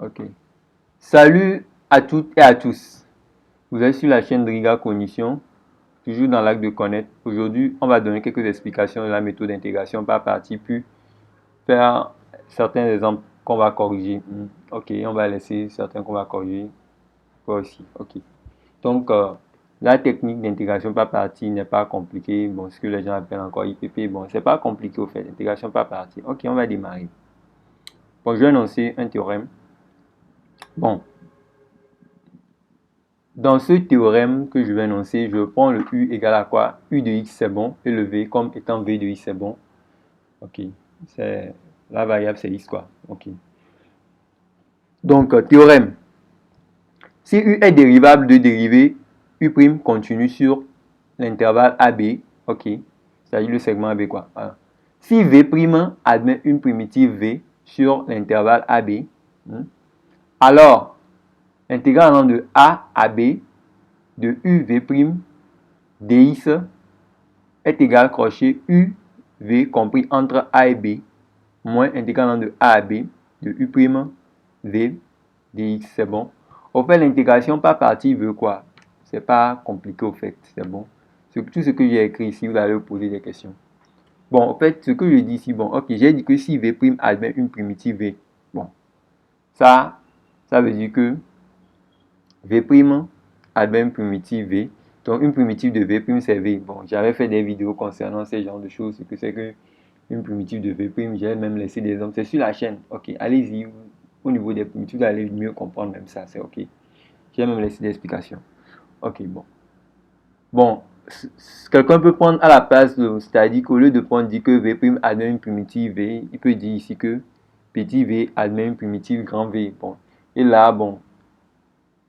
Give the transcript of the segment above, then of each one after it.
Ok. Salut à toutes et à tous. Vous êtes sur la chaîne Driga Cognition, toujours dans l'acte de connaître. Aujourd'hui, on va donner quelques explications de la méthode d'intégration par partie, puis faire certains exemples qu'on va corriger. Ok, on va laisser certains qu'on va corriger. Toi aussi. Ok. Donc, la technique d'intégration par partie n'est pas compliquée. Bon, ce que les gens appellent encore IPP, bon, c'est pas compliqué au fait. Intégration par partie. Ok, on va démarrer. Bon, je vais énoncer un théorème. Bon, dans ce théorème que je vais énoncer, je prends le U égale à quoi? U de X c'est bon, et le V comme étant V de X c'est bon. Ok, c'est la variable c'est X quoi. Ok. Donc, théorème. Si U est dérivable de dérivée U' continue sur l'intervalle AB, ok, c'est-à-dire le segment AB quoi. Voilà. Si V' admet une primitive V sur l'intervalle AB, alors l'intégrale allant de A à B de UV' dx est égal crochet UV compris entre A et B moins intégrale allant de A à B de U'V dx, c'est bon. Au fait, l'intégration par partie veut quoi? C'est pas compliqué au fait, c'est bon. Tout ce que j'ai écrit ici, vous allez vous poser des questions. Bon, en fait, ce que je dis ici, bon, ok, j'ai dit que si V' admet une primitive V, bon, ça veut dire que V' admet une primitive V. Donc, une primitive de V' c'est V. Bon, j'avais fait des vidéos concernant ce genre de choses, ce que c'est que une primitive de V', j'ai même laissé des exemples. C'est sur la chaîne. Ok, allez-y. Au niveau des primitives, vous allez mieux comprendre même ça. C'est ok. J'ai même laissé des explications. Ok, bon. Bon, quelqu'un peut prendre à la place, c'est-à-dire qu'au lieu de prendre dire que V' admet une primitive V, il peut dire ici que petit V admet une primitive grand V. Bon, et là, bon,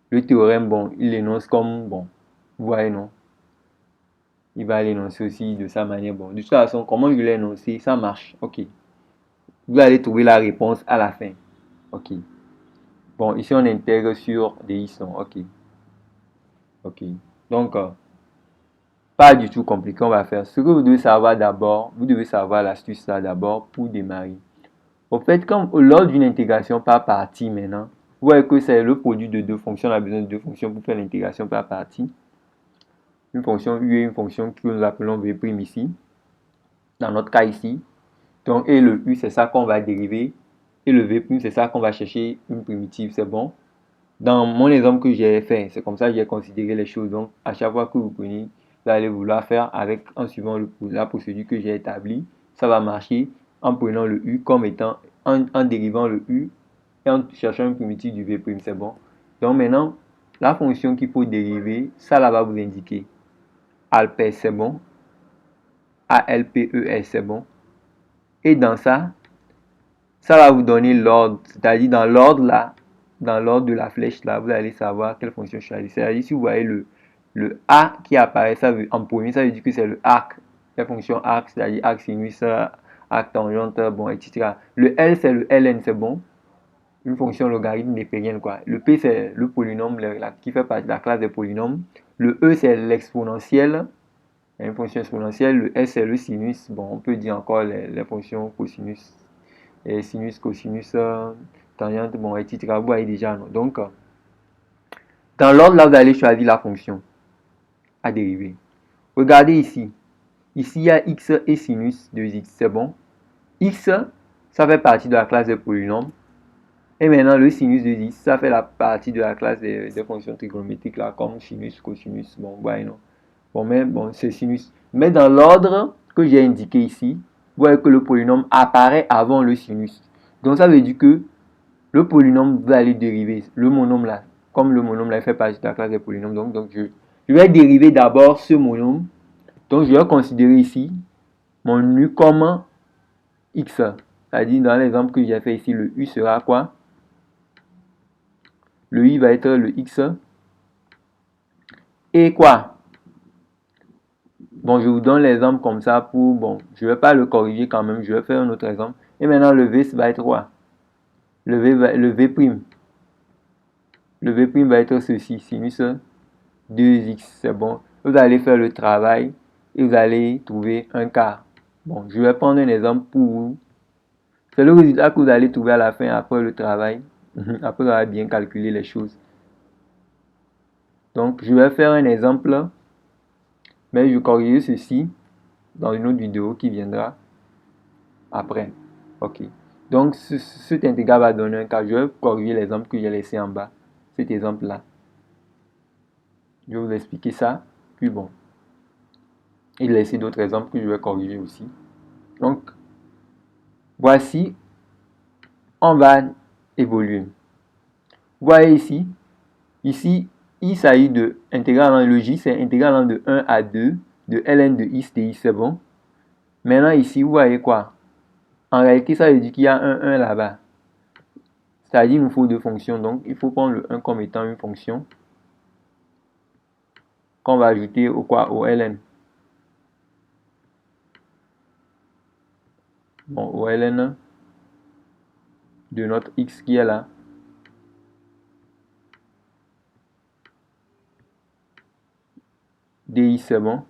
le théorème, bon, il l'énonce comme, bon, vous voyez, non? Il va l'énoncer aussi de sa manière. Bon, de toute façon, comment je l'ai énoncé, ça marche. Ok. Vous allez trouver la réponse à la fin. Ok. Bon, ici, on intègre sur des ISON. Ok. Ok. Donc, pas du tout compliqué, on va faire. Ce que vous devez savoir d'abord, vous devez savoir l'astuce là d'abord pour démarrer. Au fait, comme lors d'une intégration par partie maintenant, vous voyez que c'est le produit de deux fonctions. On a besoin de deux fonctions pour faire l'intégration par partie. Une fonction U et une fonction que nous appelons V' ici. Dans notre cas ici. Donc, et le U, c'est ça qu'on va dériver. Et le V', c'est ça qu'on va chercher une primitive. C'est bon. Dans mon exemple que j'ai fait, c'est comme ça que j'ai considéré les choses. Donc, à chaque fois que vous prenez, vous allez vouloir faire avec, en suivant la procédure que j'ai établie. Ça va marcher en prenant le U comme étant, en dérivant le U et en cherchant une primitive du V'. C'est bon. Donc, maintenant, la fonction qu'il faut dériver, ça là va vous indiquer. Alpes, c'est bon. ALPES, c'est bon. Et dans ça va vous donner l'ordre. C'est-à-dire dans l'ordre là, dans l'ordre de la flèche là, vous allez savoir quelle fonction choisir. C'est-à-dire si vous voyez le A qui apparaît, ça veut, en premier, ça veut dire que c'est le arc. La fonction arc, c'est-à-dire arc sinus, arc tangente, bon, etc. Le L, c'est le ln, c'est bon. Une fonction logarithme népérienne, quoi. Le P, c'est le polynôme qui fait partie de la classe des polynômes. Le E, c'est l'exponentielle. Une fonction exponentielle. Le S, c'est le sinus. Bon, on peut dire encore les fonctions cosinus, et sinus, cosinus, tangente, bon, etc. Vous voyez déjà, non? Donc, dans l'ordre, là, vous allez choisir la fonction à dériver. Regardez ici. Ici, il y a x et sinus de x. C'est bon. X, ça fait partie de la classe des polynômes. Et maintenant, le sinus de x, ça fait la partie de la classe des fonctions trigonométriques, là, comme sinus, cosinus. Bon, vous voyez, non? Bon, mais bon, c'est sinus. Mais dans l'ordre que j'ai indiqué ici, vous voyez que le polynôme apparaît avant le sinus. Donc, ça veut dire que le polynôme va aller dériver. Le monôme là, comme le monôme là fait partie de la classe des polynômes, donc je vais dériver d'abord ce monôme. Donc, je vais considérer ici mon U comme x. C'est-à-dire, dans l'exemple que j'ai fait ici, le U sera quoi? Le I va être le x. Et quoi? Bon, je vous donne l'exemple comme ça pour, bon, je ne vais pas le corriger quand même, je vais faire un autre exemple. Et maintenant, le V, ça va être quoi? Le V'. Le V' va être ceci, sinus 2x, c'est bon. Vous allez faire le travail et vous allez trouver un quart. Bon, je vais prendre un exemple pour vous. C'est le résultat que vous allez trouver à la fin après le travail. Après avoir bien calculé les choses. Donc, je vais faire un exemple, mais je corrigerai ceci dans une autre vidéo qui viendra après. Ok. Donc, cet intégral va donner un cas. Je vais corriger l'exemple que j'ai laissé en bas. Cet exemple-là. Je vais vous expliquer ça. Puis bon. Et laisser d'autres exemples que je vais corriger aussi. Donc, voici. On va évoluer. Vous voyez ici. Ici, il s'agit de intégral en logis. C'est intégral en de 1 à 2 de ln de x dx. C'est bon. Maintenant, ici, vous voyez quoi? En réalité, ça veut dire qu'il y a un 1 là-bas. C'est-à-dire qu'il nous faut deux fonctions. Donc, il faut prendre le 1 comme étant une fonction qu'on va ajouter au quoi? Au ln. Bon, au ln de notre x qui est là. Dx, c'est bon.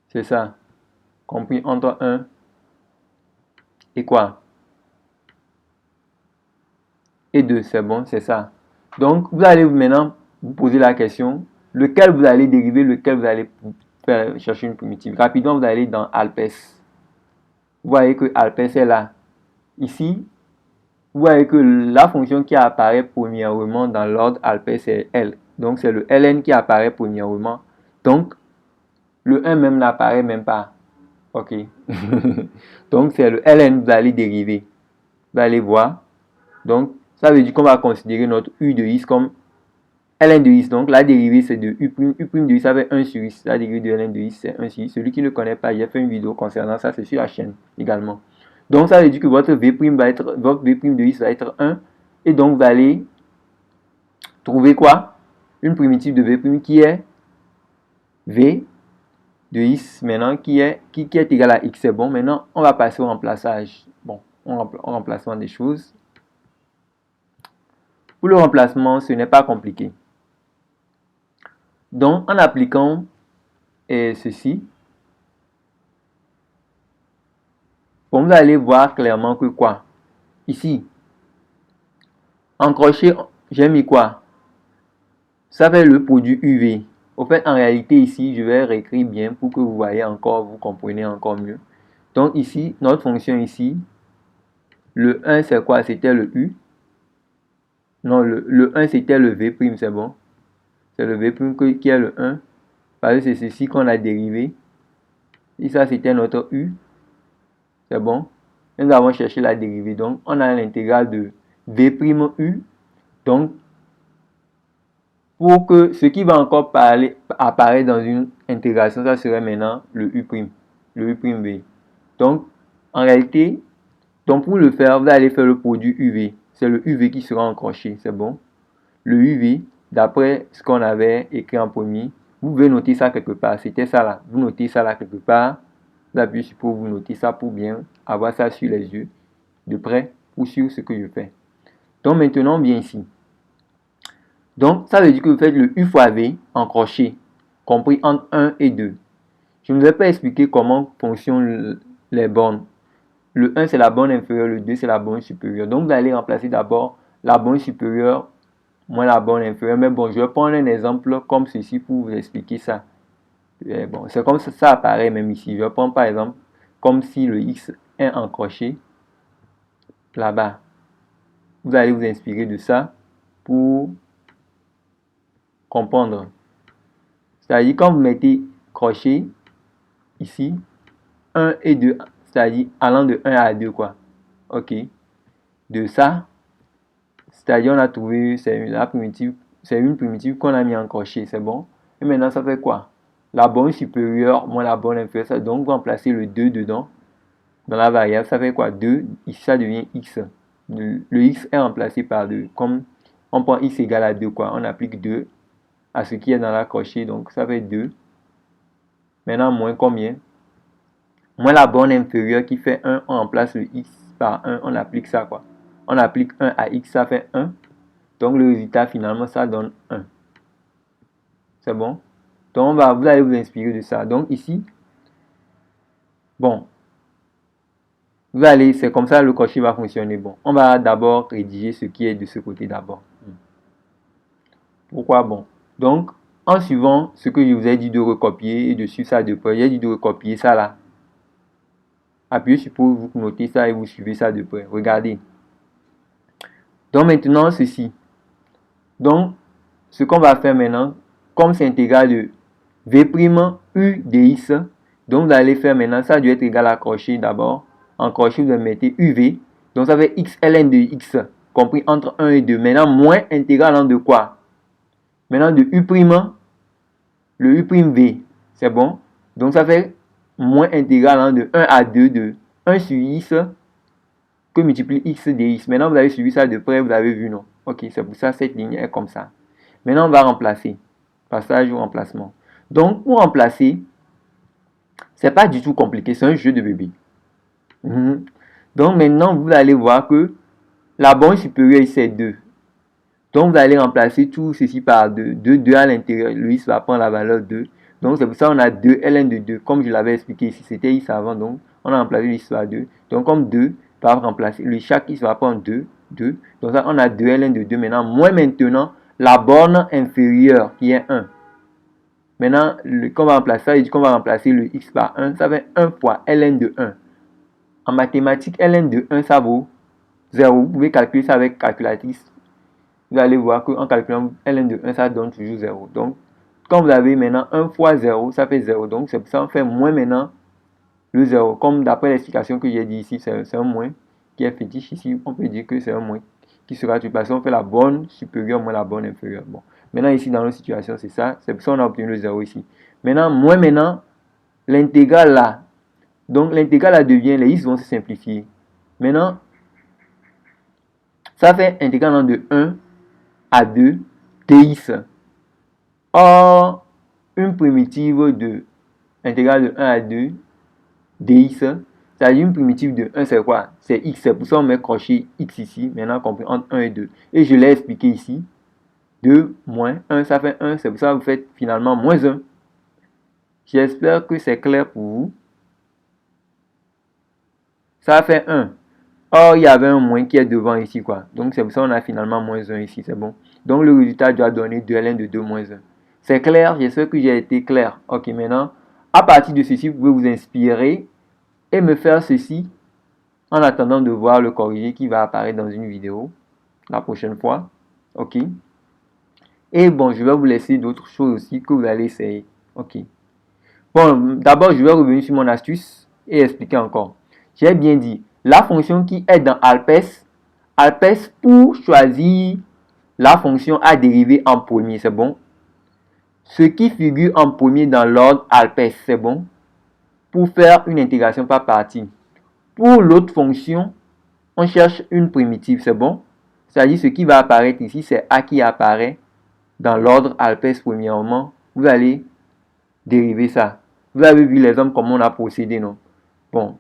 C'est ça. Compris entre 1 et quoi? Et 2, c'est bon, c'est ça. Donc, vous allez maintenant vous poser la question, lequel vous allez dériver, lequel vous allez faire chercher une primitive. Rapidement, vous allez dans Alpes. Vous voyez que Alpes est là. Ici, vous voyez que la fonction qui apparaît premièrement dans l'ordre Alpes, c'est L. Donc, c'est le ln qui apparaît premièrement. Donc, le 1 même n'apparaît même pas. Ok. Donc, c'est le ln, vous allez dériver. Vous allez voir. Donc, ça veut dire qu'on va considérer notre u de x comme ln de x. Donc, la dérivée, c'est de u'. U' de x, ça fait 1 sur x. La dérivée de ln de x, c'est 1 sur x. Celui qui ne connaît pas, j'ai fait une vidéo concernant ça, c'est sur la chaîne également. Donc, ça veut dire que votre v' de x va être 1. Et donc, vous allez trouver quoi? Une primitive de v' qui est v de x maintenant qui est égal à x. C'est bon. Maintenant, on va passer au remplaçage. Bon, au remplacement des choses. Pour le remplacement, ce n'est pas compliqué. Donc, en appliquant ceci, bon, vous allez voir clairement que quoi? Ici, en crochet, j'ai mis quoi? Ça fait le produit UV. Au fait, en réalité, ici, je vais réécrire bien pour que vous voyez encore, vous comprenez encore mieux. Donc, ici, notre fonction ici, le 1, c'est quoi? C'était le U. Non, le 1, c'était le V', c'est bon. C'est le V' qui est le 1. Parce que c'est ceci qu'on a dérivé. Et ça, c'était notre U. C'est bon. Nous avons cherché la dérivée. Donc, on a l'intégrale de V'U. Donc, pour que ce qui va encore apparaître dans une intégration, ça serait maintenant le U'. Le U'V. Donc, en réalité, donc pour le faire, vous allez faire le produit UV. C'est le UV qui sera encroché. C'est bon. Le UV, d'après ce qu'on avait écrit en premier, vous pouvez noter ça quelque part. C'était ça là. Vous notez ça là quelque part. Vous appuyez sur pour vous noter ça pour bien avoir ça sur les yeux, de près ou sur ce que je fais. Donc maintenant, on vient ici. Donc, ça veut dire que vous faites le U fois V en crochet, compris entre 1 et 2. Je ne vous ai pas expliqué comment fonctionnent les bornes. Le 1, c'est la borne inférieure, le 2, c'est la borne supérieure. Donc, vous allez remplacer d'abord la borne supérieure moins la borne inférieure. Mais bon, je vais prendre un exemple comme ceci pour vous expliquer ça. Et bon, c'est comme ça apparaît même ici. Je vais prendre par exemple comme si le X est en crochet là-bas. Vous allez vous inspirer de ça pour comprendre. C'est-à-dire quand vous mettez crochet ici, 1 et 2, c'est-à-dire allant de 1 à 2 quoi. Ok. De ça, c'est-à-dire on a trouvé, c'est une primitive qu'on a mis en crochet, c'est bon. Et maintenant ça fait quoi? La borne supérieure moins la borne inférieure, donc vous remplacez le 2 dedans. Dans la variable, ça fait quoi? 2, ici ça devient x. Le x est remplacé par 2. Comme on prend x égale à 2 quoi, on applique 2 à ce qui est dans la crochet, donc ça fait 2. Maintenant, moins combien? Moins la borne inférieure qui fait 1, on remplace le x par 1, on applique ça quoi. On applique 1 à x, ça fait 1. Donc le résultat finalement, ça donne 1. C'est bon? Donc vous allez vous inspirer de ça. Donc ici, bon, Vous allez, c'est comme ça le crochet va fonctionner. Bon, on va d'abord rédiger ce qui est de ce côté d'abord. Pourquoi? Bon, donc, en suivant ce que je vous ai dit de recopier et de suivre ça de près, j'ai dit de recopier ça là. Appuyez sur pause, vous notez ça et vous suivez ça de près. Regardez. Donc maintenant, ceci. Donc, ce qu'on va faire maintenant, comme c'est intégral de V' U dx, donc vous allez faire maintenant, ça doit être égal à crochet d'abord. En crochet, vous mettez UV. Donc ça fait x ln de x, compris entre 1 et 2. Maintenant, moins intégral de quoi? Maintenant, de U', le U'V. C'est bon? Donc ça fait moins intégral de 1 à 2 de 1 sur x que multiplie x dx. Maintenant, vous avez suivi ça de près, vous avez vu, non? Ok, c'est pour ça cette ligne est comme ça. Maintenant, on va remplacer. Passage ou remplacement. Donc, pour remplacer, c'est pas du tout compliqué, c'est un jeu de bébé. Donc, maintenant, vous allez voir que la borne supérieure, c'est 2. Donc, vous allez remplacer tout ceci par 2. 2 à l'intérieur. Le x va prendre la valeur 2. Donc, c'est pour ça qu'on a 2 ln de 2. Comme je l'avais expliqué ici, c'était x avant. Donc, on a remplacé x par 2. Donc, comme 2 va remplacer, chaque x va prendre 2. 2. Donc, ça, on a 2 ln de 2. Maintenant, moins maintenant, la borne inférieure qui est 1. Maintenant, qu'on va remplacer ça, il dit qu'on va remplacer le x par 1. Ça fait 1 fois ln de 1. En mathématiques, ln de 1, ça vaut 0. Vous pouvez calculer ça avec calculatrice. Vous allez voir qu'en calculant ln de 1, ça donne toujours 0. Donc, quand vous avez maintenant 1 fois 0, ça fait 0. Donc, c'est pour ça qu'on fait moins maintenant le 0. Comme d'après l'explication que j'ai dit ici, c'est un moins qui est fétiche ici. On peut dire que c'est un moins qui sera tout passé. On fait la borne supérieure moins la borne inférieure. Bon. Maintenant, ici, dans notre situation, c'est ça. C'est pour ça qu'on a obtenu le 0 ici. Maintenant, moins maintenant, l'intégrale là. Donc, l'intégrale là devient, les x vont se simplifier. Maintenant, ça fait intégrale de 1 à 2 dx. Or, une primitive de intégrale de 1 à 2 dx, c'est-à-dire une primitive de 1, c'est quoi? C'est x. C'est pour ça qu'on met crochet x ici, maintenant compris entre 1 et 2. Et je l'ai expliqué ici. 2 moins 1, ça fait 1. C'est pour ça que vous faites finalement moins 1. J'espère que c'est clair pour vous. Ça fait 1. Or, il y avait un moins qui est devant ici, quoi. Donc, c'est pour ça qu'on a finalement moins 1 ici, c'est bon. Donc, le résultat doit donner 2 ln de 2 moins 1. C'est clair? J'espère que j'ai été clair. Ok, maintenant, à partir de ceci, vous pouvez vous inspirer et me faire ceci en attendant de voir le corrigé qui va apparaître dans une vidéo la prochaine fois. Ok. Et bon, je vais vous laisser d'autres choses aussi que vous allez essayer. Ok. Bon, d'abord, je vais revenir sur mon astuce et expliquer encore. J'ai bien dit, la fonction qui est dans Alpes, pour choisir la fonction à dériver en premier, c'est bon. Ce qui figure en premier dans l'ordre Alpes, c'est bon. Pour faire une intégration par partie. Pour l'autre fonction, on cherche une primitive, c'est bon. C'est-à-dire ce qui va apparaître ici, c'est A qui apparaît dans l'ordre Alpes premièrement. Vous allez dériver ça. Vous avez vu l'exemple comment on a procédé, non? Bon.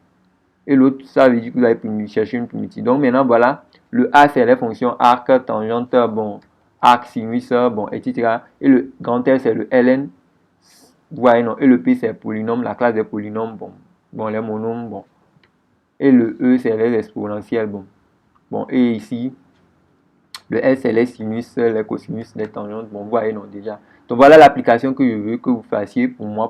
Et l'autre, ça veut dire que vous allez chercher une primitive. Donc maintenant, voilà. Le A, c'est les fonctions arc, tangente, bon, arc, sinus, bon, etc. Et le grand L, c'est le ln. Vous voyez, non? Et le P, c'est polynôme, la classe des polynômes, bon, les monômes, bon. Et le E, c'est les exponentiels, bon. Bon, et ici, le S, c'est les sinus, les cosinus, les tangentes, bon, vous voyez, non, déjà. Donc voilà l'application que je veux que vous fassiez pour moi.